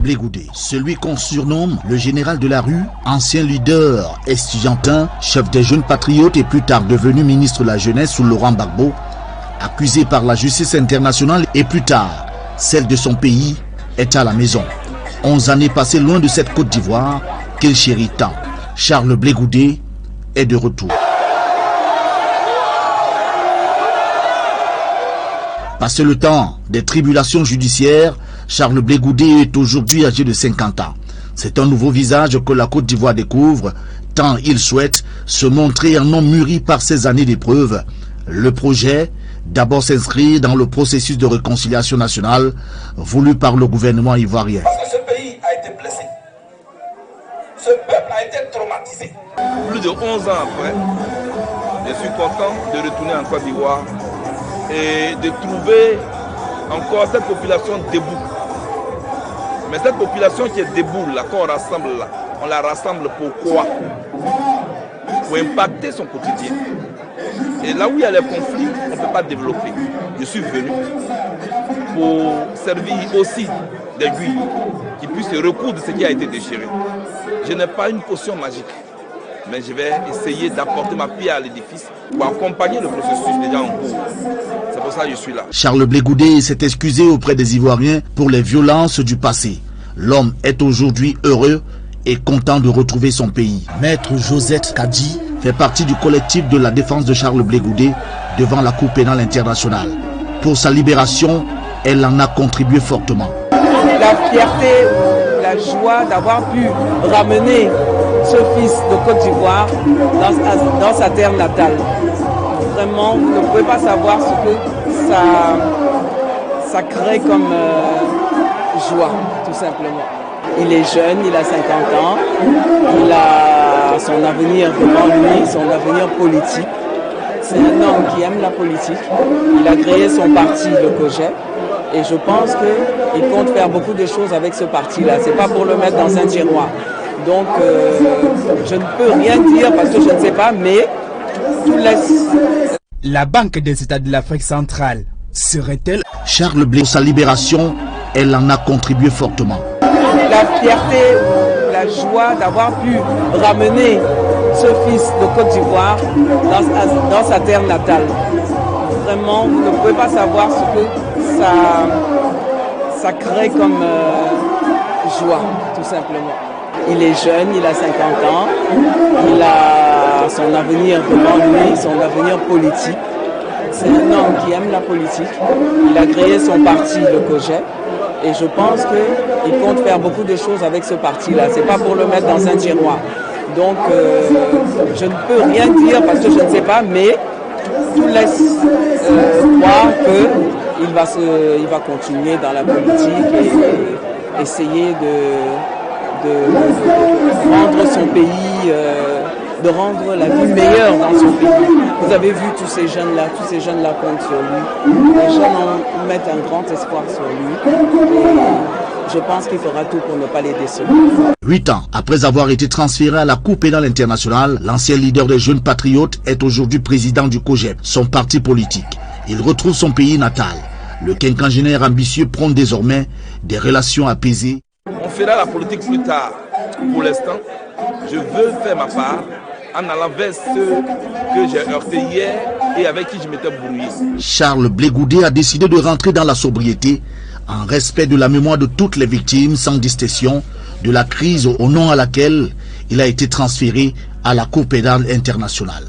Blé-Goudé, celui qu'on surnomme le général de la rue, ancien leader estudiantin, chef des jeunes patriotes et plus tard devenu ministre de la jeunesse sous Laurent Gbagbo, accusé par la justice internationale et plus tard celle de son pays, est à la maison. 11 années passées loin de cette Côte d'Ivoire qu'il chérit tant. Charles Blé-Goudé est de retour. Passé le temps des tribulations judiciaires, Charles Blé-Goudé est aujourd'hui âgé de 50 ans. C'est un nouveau visage que la Côte d'Ivoire découvre, tant il souhaite se montrer un homme mûri par ses années d'épreuves. Le projet, d'abord s'inscrit dans le processus de réconciliation nationale voulu par le gouvernement ivoirien. Parce que ce pays a été blessé. Ce peuple a été traumatisé. Plus de 11 ans après, je suis content de retourner en Côte d'Ivoire et de trouver encore cette population debout. Mais cette population qui est debout, là, qu'on rassemble là, on la rassemble pourquoi? Pour impacter son quotidien. Et là où il y a les conflits, on ne peut pas développer. Je suis venu pour servir aussi d'aiguille qui puisse recoudre ce qui a été déchiré. Je n'ai pas une potion magique, mais je vais essayer d'apporter ma pierre à l'édifice pour accompagner le processus déjà en cours. C'est pour ça que je suis là. Charles Blé-Goudé s'est excusé auprès des Ivoiriens pour les violences du passé. L'homme est aujourd'hui heureux et content de retrouver son pays. Maître Josette Kadi fait partie du collectif de la défense de Charles Blé-Goudé devant la Cour pénale internationale. Pour sa libération, elle en a contribué fortement. La fierté, la joie d'avoir pu ramener ce fils de Côte d'Ivoire dans sa terre natale. Vraiment, vous ne pouvez pas savoir ce que ça crée comme joie, tout simplement. Il est jeune, il a 50 ans, il a son avenir devant lui, son avenir politique. C'est un homme qui aime la politique. Il a créé son parti, le COJEP, et je pense qu'il compte faire beaucoup de choses avec ce parti-là. C'est pas pour le mettre dans un tiroir. Donc, je ne peux rien dire parce que je ne sais pas, mais tout laisse. La Banque des États de l'Afrique centrale serait-elle? Charles Blé, pour sa libération, elle en a contribué fortement. La fierté, la joie d'avoir pu ramener ce fils de Côte d'Ivoire dans sa terre natale. Vraiment, vous ne pouvez pas savoir ce que ça crée comme joie, tout simplement. Il est jeune, il a 50 ans, il a son avenir devant lui, son avenir politique. C'est un homme qui aime la politique. Il a créé son parti, le COJEP. Et je pense qu'il compte faire beaucoup de choses avec ce parti-là. C'est pas pour le mettre dans un tiroir. Donc, je ne peux rien dire parce que je ne sais pas, mais tout laisse croire qu'il va continuer dans la politique et essayer de rendre son pays, de rendre la vie meilleure dans son pays. Vous avez vu tous ces jeunes-là comptent sur lui. Les jeunes mettent un grand espoir sur lui. Et je pense qu'il fera tout pour ne pas les décevoir. 8 ans après avoir été transféré à la Cour pénale internationale, l'ancien leader des jeunes patriotes est aujourd'hui président du COJEP, son parti politique. Il retrouve son pays natal. Le quinquagénaire ambitieux prône désormais des relations apaisées. On fera la politique plus tard. Pour l'instant, je veux faire ma part en allant vers ceux que j'ai heurtés hier et avec qui je m'étais brouillé. Charles Blé-Goudé a décidé de rentrer dans la sobriété en respect de la mémoire de toutes les victimes sans distinction de la crise au nom à laquelle il a été transféré à la Cour pénale internationale.